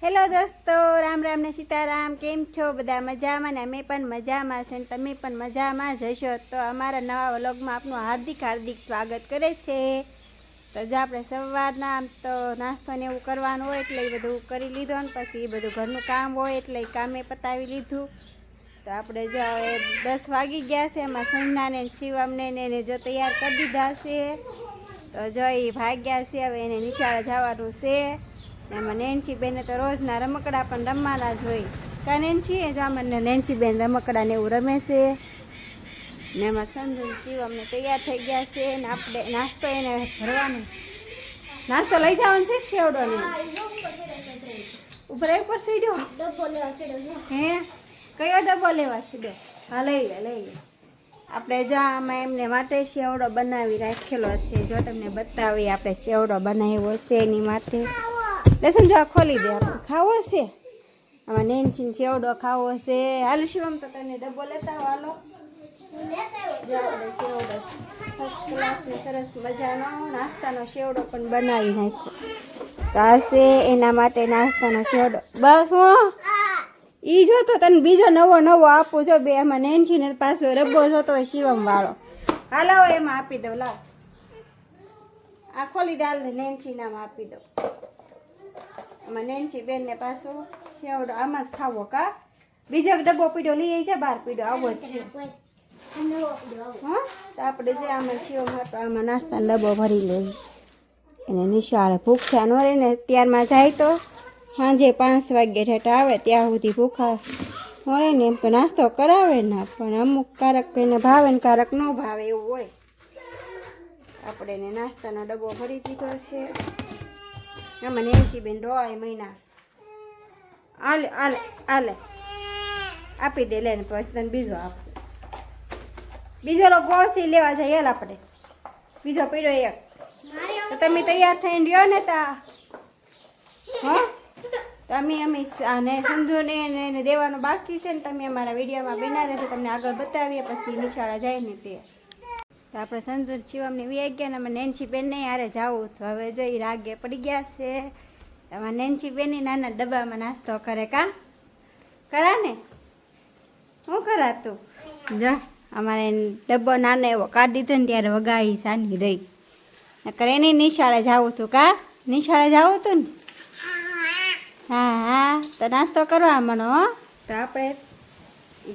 Hello દોસ્તો, રામ રામ ને સીતારામ. કેમ છો બધા? મજામાં ને? અમે પણ મજામાં છે ને તમે પણ મજામાં જ હશો. તો અમારા નવા વ્લોગમાં આપનું હાર્દિક હાર્દિક સ્વાગત કરે છે. તો જો આપણે સવારના આમ તો નાસ્તો ને એવું કરવાનું હોય એટલે એ બધું કરી લીધું ને પછી એ બધું ઘરનું કામ હોય એટલે એ કામે પતાવી લીધું. તો આપણે જો હવે 10 વાગી ગયા છે. એમાં સંજનાને શિવમને ને એને જો તૈયાર કરી દીધા છે. તો જો એ ભાગ્યા છે, હવે એને નિશાળે જવાનું છે. એમાં નેન્સી બેને તો રોજના રમકડા પણ રમવાના જ હોય. કાં નેન્સી એ જામને નેન્સી બેન રમકડા ને એવું રમે છે. ને એમાં સંજુ શિવ અમને તૈયાર થઈ ગયા છે ને આપણે નાસ્તો એને ભરવાનો. નાસ્તો લઈ જવાનો છે શેવડો ને ઉપર ઉપર સીડો હે કયો ડબ્બો લેવા સીડો? હા લઈ લે. આપણે જો આમાં એમને માટે શેવડો બનાવી રાખેલો છે. જો તમને બતાવીએ આપણે શેવડો બનાવ્યો છે એની માટે. લેસન જો ખોલી દે. આપણે ખાવો છે આમાં નેન્સીને શેવડો ખાવો છે. હાલ શિવમ તો તને ડબ્બો લેતા આવો. હાલો જો આપણે શેવડો ફર્સ્ટ ક્લાસનો સરસ મજાનો નાસ્તાનો શેવડો પણ બનાવી નાખ્યો. તો આ છે એના માટે નાસ્તાનો શેવડો. બસ હું ઈ જોતો તને બીજો નવો આપું જો બે. એમાં નેન્સીને પાછો રબ્બો જોતો હોય શિવમ વાળો. હાલો એમાં આપી દઉં. લાવ આ ખોલી દે. હાલ નેન્સી નામાં આપી દઉં. એમાં નેન્સી બેન ને પાછો શેવડો આમાં જ ખાવો. કા બીજો ડબ્બો પીડો લઈ આવી જાય. બહાર પીડો આવો જ છે. હા તો આપણે જે આમાં શિવમ હતો આમાં નાસ્તાનો ડબ્બો ભરી લઈએ. એને નિશાળે ભૂખ્યા ન રહે ને ત્યારમાં જાય તો સાંજે 5 વાગ્યે ઠેઠ આવે ત્યાં સુધી ભૂખા મળે ને એમ તો નાસ્તો કરાવે ના. પણ અમુક કારક એને ભાવે ને કારક ન ભાવે એવું હોય. આપણે એને નાસ્તાનો ડબ્બો ભરી દીધો છે. આમાં નેન્સી બેન રોય મહિના આલે આપી દે. લે ને પછી તને બીજો આપો. બીજો ગોસી લેવા જાય. હેલ આપણે બીજો પીડો એક. તો તમે તૈયાર થઈને રહ્યો ને તા હા તમે અમે અને સંજુને એને દેવાનું બાકી છે ને તમે અમારા વિડીયોમાં બના રહેશે. તમને આગળ બતાવીએ પછી નિશાળા જાય ને તે. તો આપણે સંજુ શિવમને વી ગયા ને અમે નેન્સી બેનને યારે જાવું. તો હવે જોઈ રાગે પડી ગયા છે. એમાં નેન્સી બેનની નાના ડબ્બામાં નાસ્તો કરે. કાં કરા ને શું કરાતું? જો અમારે ડબ્બો નાનો એવો કાઢી દીધો ને ત્યારે વગાઈ સાની રહી. નકર એની નિશાળે જવું હતું. કાં નિશાળે જવું હતું ને? હા તો નાસ્તો કરવા માંડો. તો આપણે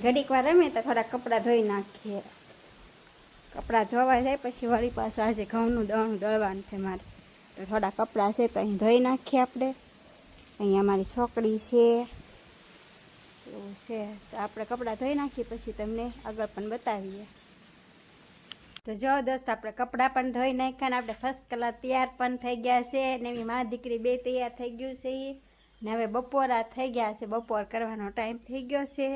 ઘડીક વાર રમીએ તો થોડા કપડાં ધોઈ નાખીએ. કપડાં ધોવા જાય પછી વળી પાછું આજે ઘઉંનું દળનું દળવાનું છે મારે. તો થોડા કપડાં છે તો અહીં ધોઈ નાખીએ આપણે. અહીંયા મારી છોકરી છે એવું છે. તો આપણે કપડાં ધોઈ નાખીએ પછી તમને આગળ પણ બતાવીએ. તો જો દોસ્ત આપણે કપડાં પણ ધોઈ નાખ્યા ને આપણે ફર્સ્ટ ક્લાસ તૈયાર પણ થઈ ગયા છે. ને એની મા દીકરી બે તૈયાર થઈ ગયું છે. ને હવે બપોરા થઈ ગયા છે. બપોર કરવાનો ટાઈમ થઈ ગયો છે.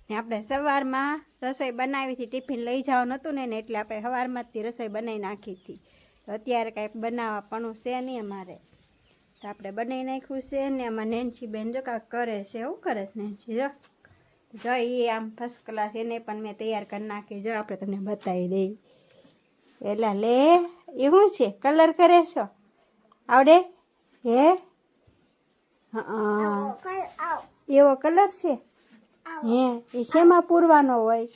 ને આપણે સવારમાં રસોઈ બનાવી હતી. ટિફિન લઈ જવાનું હતું ને એટલે આપણે સવારમાં જ રસોઈ બનાવી નાખી હતી. તો અત્યારે કાંઈક બનાવવા પણ છે નહીં અમારે. તો આપણે બનાવી નાખ્યું છે. ને આમાં નેન્સી બેન જો કાંઈક કરે છે. એવું કરે છે નેન્સી જો એ આમ ફર્સ્ટ ક્લાસ. એને પણ મેં તૈયાર કરી નાખી. જો આપણે તમને બતાવી દઈએ. એટલે લે એ શું છે? કલર કરે છો? આવડે હે? હા એવો કલર છે હે? એ શેમાં પૂરવાનો હોય?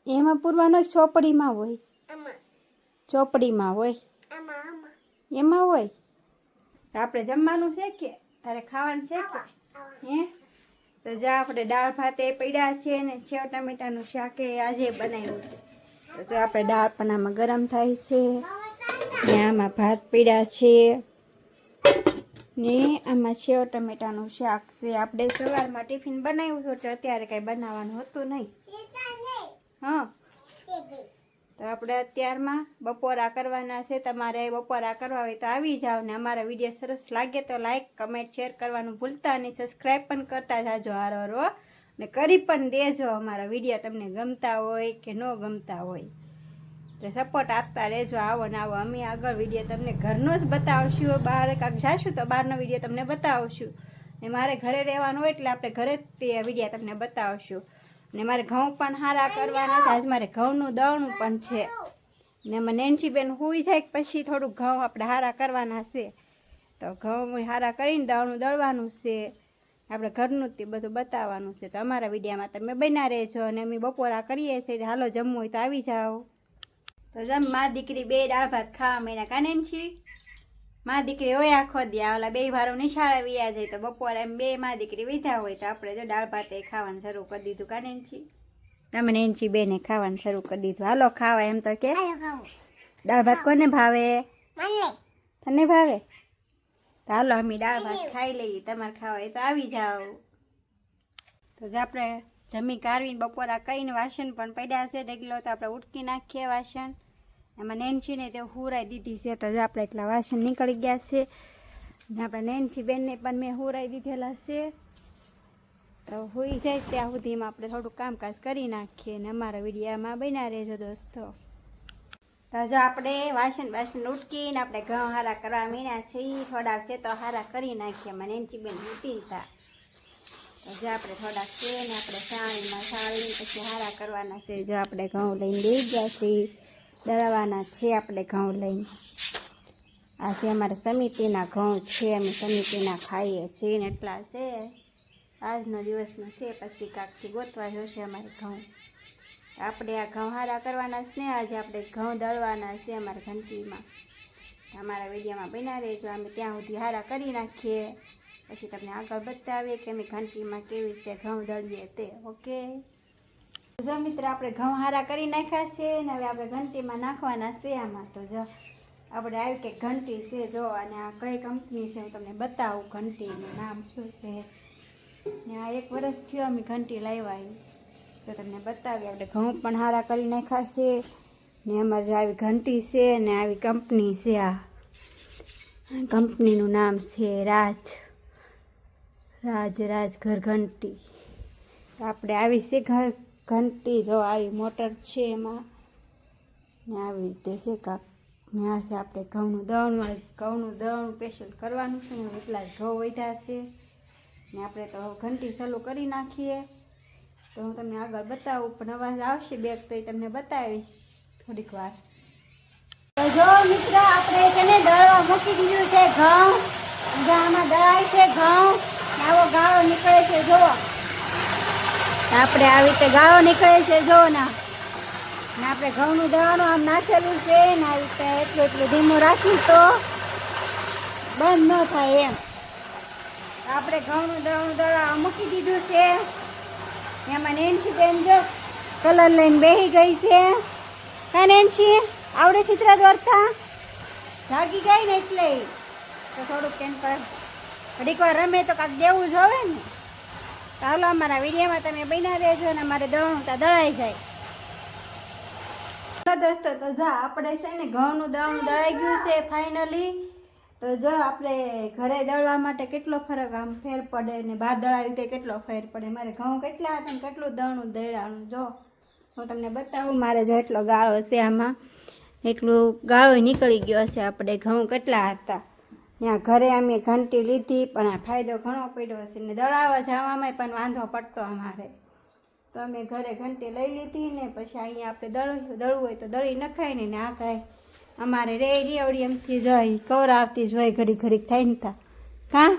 એમાં પૂરવાનો ચોપડીમાં હોય? ચોપડીમાં હોય એમાં હોય. તો આપણે જમવાનું છે કે તારે ખાવાનું છે કે હે? તો જા આપણે દાળ ભાત એ પડ્યા છે ને સેવ ટમેટાનું શાક આજે બનાવ્યું છે. તો જો આપણે દાળ પણ આમાં ગરમ થાય છે ને આમાં ભાત પડ્યા છે ને આમાં સેવ ટમેટાનું શાક છે. આપણે સવારમાં ટિફિન બનાવ્યું હતું તો અત્યારે કાંઈ બનાવવાનું હતું નહીં. હા તો આપણે અત્યારમાં બપોરા કરવાના છે. તમારે બપોરા કરવા હોય તો આવી જાઓ. ને અમારા વિડીયો સરસ લાગે તો લાઈક કમેન્ટ શેર કરવાનું ભૂલતા નહીં. સબસ્ક્રાઈબ પણ કરતા જાજો હારો ને કરી પણ દેજો. અમારા વિડીયો તમને ગમતા હોય કે ન ગમતા હોય એટલે સપોર્ટ આપતા રહેજો. આવો ને આવો અમે આગળ વિડીયો તમને ઘરનો જ બતાવશું. બહાર કાંઈક જઈશું તો બહારનો વિડીયો તમને બતાવશું. ને મારે ઘરે રહેવાનું હોય એટલે આપણે ઘરે જ તે વિડીયો તમને બતાવશું. ને મારે ઘઉં પણ સારા કરવાના છે. આજ મારે ઘઉંનું દળનું પણ છે. ને એમાં નેન્સી બેન સૂઈ જાય પછી થોડુંક ઘઉં આપણે સારા કરવાના છે. તો ઘઉં હારા કરીને દાળનું દળવાનું છે, આપણે ઘરનું જ તે બધું બતાવવાનું છે. તો અમારા વિડીયામાં તમે બના રહેજો અને અમે બપોરા કરીએ છીએ. હાલો જમવું હોય તો આવી જાઓ. તો જમ મા દીકરી બે દાળ ભાત ખાવા માંડ્યા. કાને છી મા દીકરી હોય આખો દે ઓલા બે ભારો નિશાળે વ્યા જાય તો બપોરે એમ બે મા દીકરી વિધા હોય તો આપણે જો દાળ ભાત એ ખાવાનું શરૂ કરી દીધું. કાને છી તમે નેન્ચી બેને ખાવાનું શરૂ કરી દીધું. હાલો ખાવા એમ તો કે દાળ ભાત કોને ભાવે? તને ભાવે? તો હાલો અમે દાળ ભાત ખાઈ લઈએ. તમારે ખાવા હોય તો આવી જાઓ. તો જ આપણે જમી કાઢવીને બપોરા કરીને વાસણ પણ પડ્યા છે ઢગલો, તો આપણે ઉટકી નાખીએ વાસણ. એમાં નેન્સીને તે હુરાઈ દીધી છે, તો જો આપણે એટલા વાસણ નીકળી ગયા છે. અને આપણે નેન્સી બેનને પણ મેં હુરાઈ દીધેલા છે. તો હોઈ જાય ત્યાં સુધીમાં આપણે થોડુંક કામકાજ કરી નાખીએ અને અમારા વિડીયામાં બના રહેજો દોસ્તો. તો જો આપણે વાસણ ઉટકીને આપણે ઘઉં હારા કરવા મીણ્યા છીએ. થોડાક છે તો હારા કરી નાખીએ. મને નેન્સી બેન ઉટીતા તો જો આપણે થોડાક છે ને આપણે સાણીમાં સાળીને પછી હારા કરવાના છે. જો આપણે ઘઉં લઈને દઈ ગયા છીએ, દળવાના છે આપણે ઘઉં લઈને. આ છે અમારે સમિતિના ઘઉં છે, અમે સમિતિના ખાઈએ છીએ ને એટલા છે. આજનો દિવસનો છે, પછી કાકથી ગોતવા જોશે અમારે ઘઉં. આપણે આ ઘઉં હારા કરવાના છે ને આજે આપણે ઘઉં દળવાના છે અમારા ઘંટીમાં. અમારા વિડીયોમાં બના રહેજો. અમે ત્યાં સુધી હારા કરી નાખીએ, પછી તમને આગળ બતાવીએ કે અમે ઘંટીમાં કેવી રીતે ઘઉં દળીએ તે. ઓકે જો મિત્ર આપણે ઘઉં હારા કરી નાખ્યા છે ને હવે આપણે ઘંટીમાં નાખવાના છે આમાં. તો જો આપણે આવી કે ઘંટી છે જો, અને આ કઈ કંપની છે હું તમને બતાવું. ઘંટીનું નામ શું છે ને આ 1 વર્ષ થયો અમે ઘંટી લાવ્યા, તો તમને બતાવીએ. આપણે ઘઉં પણ હારા કરી નાખ્યા છે ને અમારે જો આવી ઘંટી છે ને આવી કંપની છે. આ કંપનીનું નામ છે રાજ ઘર ઘંટી. આપણે આવી છે ઘંટી જો આવી મોટર છે એમાં ને આવી રીતે છે કાંક. ત્યાં છે આપણે ઘઉંનું દળનું સ્પેશિયલ કરવાનું છે ને એટલા જ ઘઉં વધ્યા છે ને આપણે તો ઘંટી ચાલુ કરી નાખીએ. તો હું તમને આગળ બતાવું, પણ અવાજ આવશે બેગ તો એ તમને બતાવીશ થોડીક વાર. તો જો મિત્ર આપણે તેને દળવા મૂકી દીધું છે ઘઉં. આમાં દળાય છે ઘઉં, આવો ગાળો નીકળે છે જુઓ. આપણે આવી રીતે ગાળો નીકળે છે જો ના. ને આપણે ઘઉંનું દળવાનું આમ નાખેલું છે ને આવી રીતે એટલું ધીમું રાખી તો બંધ ન થાય એમ. આપણે ઘઉંનું દળવા મૂકી દીધું છે. એમાં નેન્સી બેન જો કલર લઈને બેસી ગઈ છે. હા નેન્સી આવડે ચિત્ર દોરતા? જાગી ગઈ ને એટલે તો થોડુંક કેમ પર ઘડીક વાર રમે તો કાંક દેવું જ હોય ને. ચાલો અમારા વિડીયોમાં તમે બના રહેજો અને અમારે દળનું તો દળાઈ જાય. દોસ્તો તો જો આપણે છે ને ઘઉંનું દળાઈ ગયું છે ફાઇનલી. તો જો આપણે ઘરે દળવા માટે કેટલો ફરક આમ ફેર પડે ને બહાર દળાવી તે કેટલો ફેર પડે. મારે ઘઉં કેટલા હતા ને કેટલું દળનું દળાનું જો હું તમને બતાવું. મારે જો એટલો ગાળો છે આમાં, એટલું ગાળો નીકળી ગયો છે. આપણે ઘઉં કેટલા હતા ત્યાં ઘરે અમે ઘંટી લીધી, પણ આ ફાયદો ઘણો પડ્યો છે ને દળાવવા જવામાં પણ વાંધો પડતો અમારે. તો અમે ઘરે ઘંટી લઈ લીધી ને પછી અહીંયા આપણે દળવું હોય તો દળી નખાય ને આ કાંઈ અમારે રેવડી એમથી જોઈ કવરાવતી જોઈ ઘડીક થાય ને તા. હા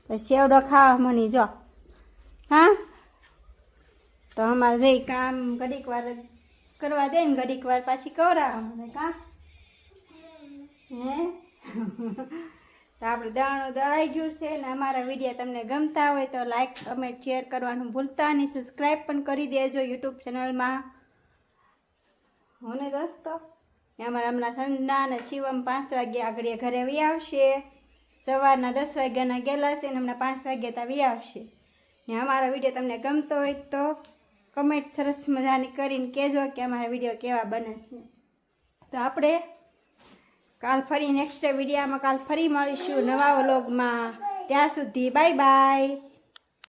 પછી સેવડો ખાવા મળી જો. હા તો અમારે જઈ કામ ઘડીક વાર કરવા દે ને ઘડીક વાર પાછી કવરાવા મને. કાં હે તો આપણે દળનું દળાઈ ગયું છે ને અમારા વિડીયો તમને ગમતા હોય તો લાઈક કમેન્ટ શેર કરવાનું ભૂલતા નહીં. સબસ્ક્રાઈબ પણ કરી દેજો યુટ્યુબ ચેનલમાં. હું ને દોસ્તો અમારા હમણાં સંજના અને શિવમ 5 વાગે આગળ ઘરે વી આવશે. સવારના 10 વાગ્યાના ગયેલા છે ને હમણાં 5 વાગ્યા ત્યાં વી આવશે. ને અમારો વિડીયો તમને ગમતો હોય તો કમેન્ટ સરસ મજાની કરીને કહેજો કે અમારા વિડીયો કેવા બને છે. તો આપણે કાલ ફરી નેક્સ્ટ વિડીયોમાં કાલ ફરી મળીશું નવા વ્લોગમાં. ત્યાં સુધી બાય બાય.